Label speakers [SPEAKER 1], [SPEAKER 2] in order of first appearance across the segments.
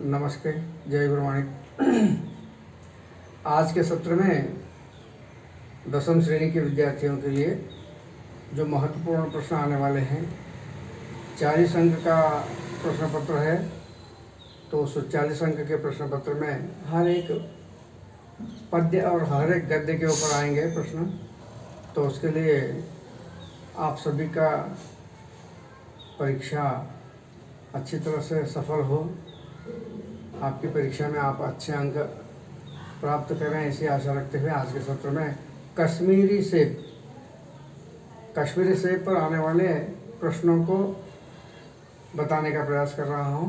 [SPEAKER 1] नमस्ते, जय गुरुवाणी। आज के सत्र में 10वीं श्रेणी के विद्यार्थियों के लिए जो महत्वपूर्ण प्रश्न आने वाले हैं, 40 अंक का प्रश्न पत्र है। तो उस 40 अंक के प्रश्न पत्र में हर एक पद्य और हर एक गद्य के ऊपर आएंगे प्रश्न। तो उसके लिए आप सभी का परीक्षा अच्छी तरह से सफल हो, आपकी परीक्षा में आप अच्छे अंक प्राप्त करें, ऐसी आशा रखते हुए आज के सत्र में कश्मीरी सेब पर आने वाले प्रश्नों को बताने का प्रयास कर रहा हूं।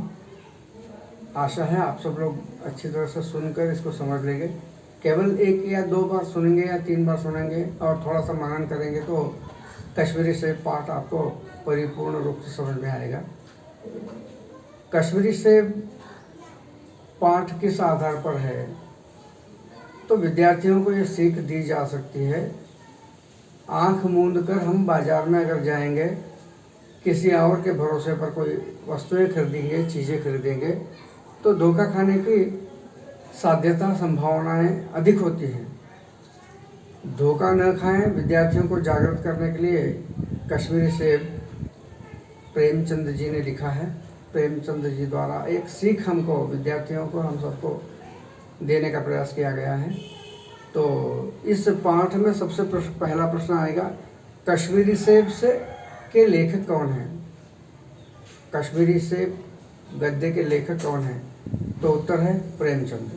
[SPEAKER 1] आशा है आप सब लोग अच्छी तरह से सुनकर इसको समझ लेंगे। केवल 1 या 2 बार सुनेंगे या 3 बार सुनेंगे और थोड़ा सा मनन करेंगे तो कश्मीरी सेब पाठ आपको परिपूर्ण रूप से समझ में आएगा। कश्मीरी सेब पाठ किस आधार पर है? तो विद्यार्थियों को ये सीख दी जा सकती है। आंख मूंद कर हम बाजार में अगर जाएंगे, किसी और के भरोसे पर कोई वस्तुएं खरीदेंगे, चीज़ें खरीदेंगे, तो धोखा खाने की साध्यता, संभावनाएं अधिक होती हैं। धोखा न खाएं, विद्यार्थियों को जागृत करने के लिए कश्मीरी सेब प्रेमचंद जी ने लिखा है। प्रेमचंद जी द्वारा एक सीख हमको, विद्यार्थियों को, हम सबको देने का प्रयास किया गया है। तो इस पाठ में सबसे पहला प्रश्न आएगा, कश्मीरी सेब से के लेखक कौन हैं? कश्मीरी सेब गद्य के लेखक कौन हैं? तो उत्तर है प्रेमचंद।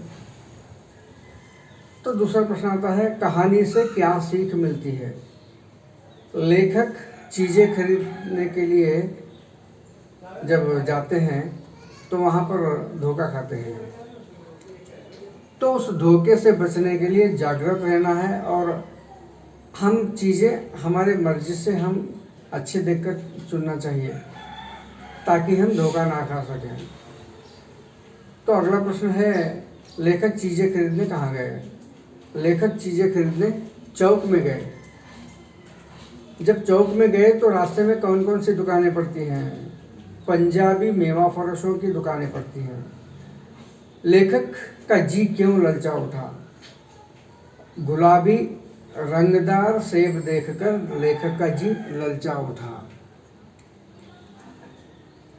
[SPEAKER 1] तो दूसरा प्रश्न आता है, कहानी से क्या सीख मिलती है? लेखक चीज़ें खरीदने के लिए जब जाते हैं तो वहाँ पर धोखा खाते हैं। तो उस धोखे से बचने के लिए जागृत रहना है और हम चीज़ें हमारे मर्जी से हम अच्छे देखकर चुनना चाहिए ताकि हम धोखा ना खा सकें। तो अगला प्रश्न है, लेखक चीज़ें खरीदने कहाँ गए? लेखक चीज़ें खरीदने चौक में गए। जब चौक में गए तो रास्ते में कौन कौन सी दुकानें पड़ती हैं? पंजाबी मेवा फरोशों की दुकानें पड़ती हैं। लेखक का जी क्यों ललचा उठा? गुलाबी रंगदार सेब देखकर लेखक का जी ललचा उठा।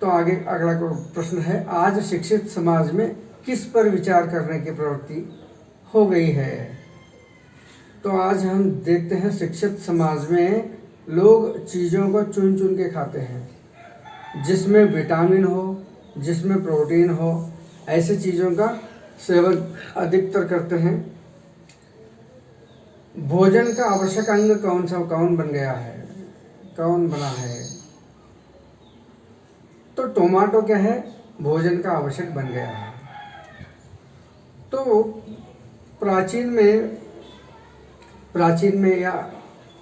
[SPEAKER 1] तो आगे अगला प्रश्न है, आज शिक्षित समाज में किस पर विचार करने की प्रवृत्ति हो गई है? तो आज हम देखते हैं शिक्षित समाज में लोग चीज़ों को चुन चुन के खाते हैं, जिसमें विटामिन हो, जिसमें प्रोटीन हो, ऐसे चीज़ों का सेवन अधिकतर करते हैं। भोजन का आवश्यक अंग कौन बन गया है? कौन बना है? तो टोमेटो क्या है? भोजन का आवश्यक बन गया है। तो प्राचीन में या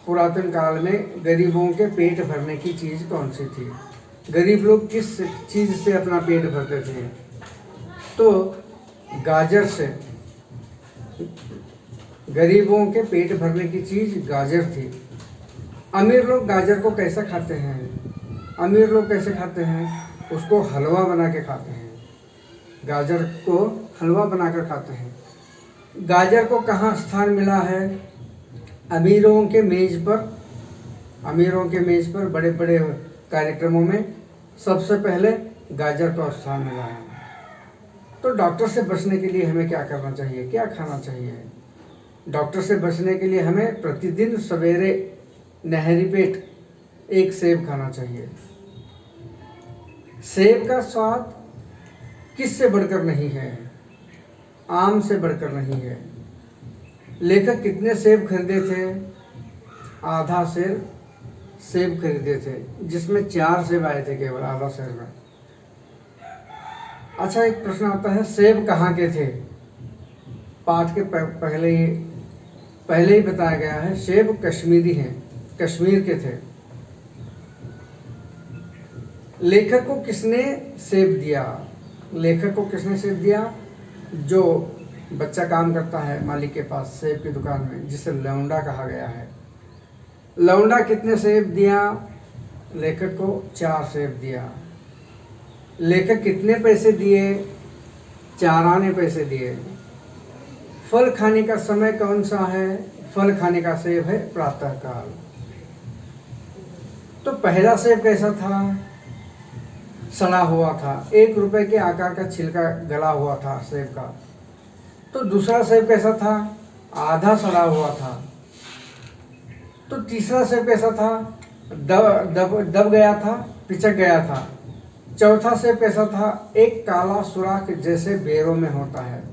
[SPEAKER 1] पुरातन काल में गरीबों के पेट भरने की चीज़ कौन सी थी? गरीब लोग किस चीज़ से अपना पेट भरते थे? तो गाजर से। गरीबों के पेट भरने की चीज़ गाजर थी। अमीर लोग गाजर को कैसे खाते हैं? अमीर लोग कैसे खाते हैं? उसको हलवा बना के खाते हैं। गाजर को हलवा बनाकर खाते हैं। गाजर को कहाँ स्थान मिला है? अमीरों के मेज पर बड़े बड़े कार्यक्रमों में सबसे पहले गाजर को स्थान मिला है। तो डॉक्टर से बचने के लिए हमें क्या करना चाहिए, क्या खाना चाहिए? डॉक्टर से बचने के लिए हमें प्रतिदिन सवेरे नहरी पेट 1 सेब खाना चाहिए। सेब का स्वाद किससे बढ़कर नहीं है? आम से बढ़कर नहीं है। लेखक कितने सेब खरीदे थे? आधा सेब खरीदे थे, जिसमें 4 सेब आए थे केवल आधा सेब में। अच्छा, एक प्रश्न आता है, सेब कहाँ के थे? पाठ के पहले ही बताया गया है, सेब कश्मीरी हैं, कश्मीर के थे। लेखक को किसने सेब दिया? लेखक को किसने सेब दिया? जो बच्चा काम करता है मालिक के पास सेब की दुकान में, जिसे लौंडा कहा गया है। लौंडा कितने सेब दिया? लेखक को 4 सेब दिया। लेखक कितने पैसे दिए? 4 आने पैसे दिए। फल खाने का समय कौन सा है? फल खाने का सेब है प्रातः काल। तो पहला सेब कैसा था? सड़ा हुआ था, 1 रुपए के आकार का छिलका गला हुआ था सेब का। तो दूसरा सेब कैसा था? आधा सड़ा हुआ था। तो तीसरा सेब कैसा था? दब गया था, पिचक गया था। चौथा सेब कैसा था? एक काला सुराख जैसे बेरों में होता है।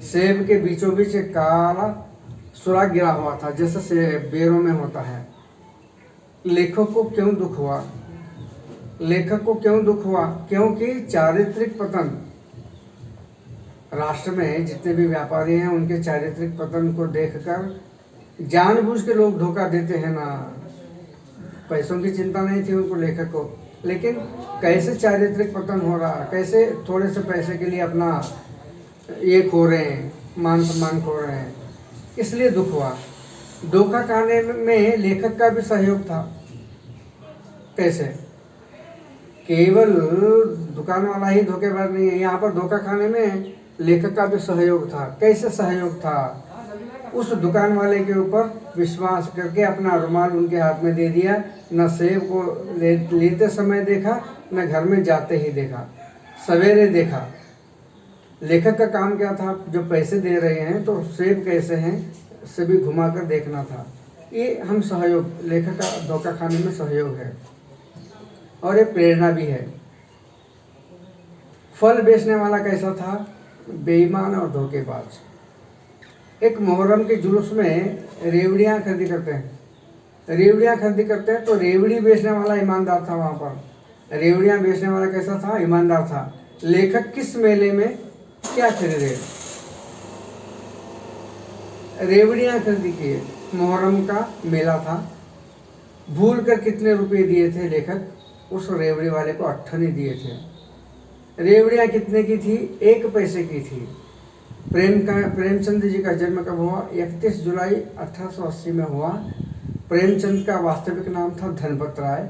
[SPEAKER 1] सेब के बीचों बीच एक काला सुराख गिरा हुआ था जैसे सेब बेरों में होता है। लेखक को क्यों दुख हुआ? लेखक को क्यों दुख हुआ? क्योंकि चारित्रिक पतन, राष्ट्र में जितने भी व्यापारी हैं उनके चारित्रिक पतन को देखकर जानबूझ के लोग धोखा देते हैं ना। पैसों की चिंता नहीं थी उनको, लेखक को, लेकिन कैसे चारित्रिक पतन हो रहा, कैसे थोड़े से पैसे के लिए अपना ये खो रहे हैं, मान सम्मान खो रहे हैं, इसलिए दुख हुआ। धोखा खाने में लेखक का भी सहयोग था। कैसे? केवल दुकान वाला ही धोखेबाज नहीं है, यहाँ पर धोखा खाने में लेखक का भी सहयोग था। कैसे सहयोग था? उस दुकान वाले के ऊपर विश्वास करके अपना रुमाल उनके हाथ में दे दिया, न सेब को लेते समय देखा, न घर में जाते ही देखा, सवेरे देखा। लेखक का काम क्या था? जो पैसे दे रहे हैं तो सेब कैसे हैं सभी घुमाकर देखना था। ये हम सहयोग, लेखक का धोखा खाने में सहयोग है और ये प्रेरणा भी है। फल बेचने वाला कैसा था? बेईमान और धोखेबाज। एक मुहर्रम के जुलूस में रेवड़ियाँ खरीदी करते हैं, तो रेवड़ी बेचने वाला ईमानदार था। वहाँ पर रेवड़ियाँ बेचने वाला कैसा था? ईमानदार था। लेखक किस मेले में क्या खरीदे? रेवड़ियाँ खरीदी किए, मुहर्रम का मेला था। भूल कर कितने रुपए दिए थे लेखक? उस रेवड़ी वाले को 8 आने दिए थे। रेवड़ियाँ कितने की थी? 1 पैसे की थी। प्रेमचंद जी का जन्म कब हुआ? 31 जुलाई 1880 में हुआ। प्रेमचंद का वास्तविक नाम था धनपत राय।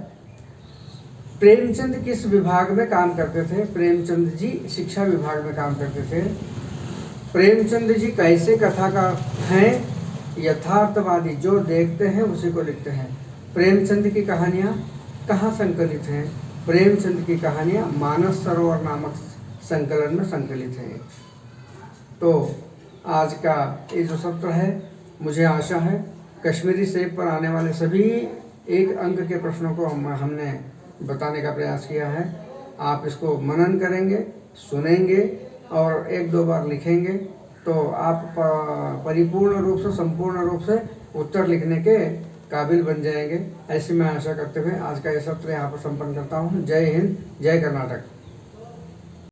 [SPEAKER 1] प्रेमचंद किस विभाग में काम करते थे? प्रेमचंद जी शिक्षा विभाग में काम करते थे। प्रेमचंद जी कैसे कथाकार हैं? यथार्थवादी, जो देखते हैं उसी को लिखते हैं। प्रेमचंद की कहानियाँ कहाँ संकलित हैं? प्रेमचंद की कहानियाँ मानस सरोवर नामक संकलन में संकलित हैं। तो आज का ये जो सत्र है, मुझे आशा है कश्मीरी सेब पर आने वाले सभी 1 अंक के प्रश्नों को हमने बताने का प्रयास किया है। आप इसको मनन करेंगे, सुनेंगे और 1-2 बार लिखेंगे तो आप परिपूर्ण रूप से, संपूर्ण रूप से उत्तर लिखने के काबिल बन जाएंगे। ऐसी मैं आशा करते हुए आज का ये सत्र यहाँ पर संपन्न करता हूँ। जय हिंद, जय कर्नाटक।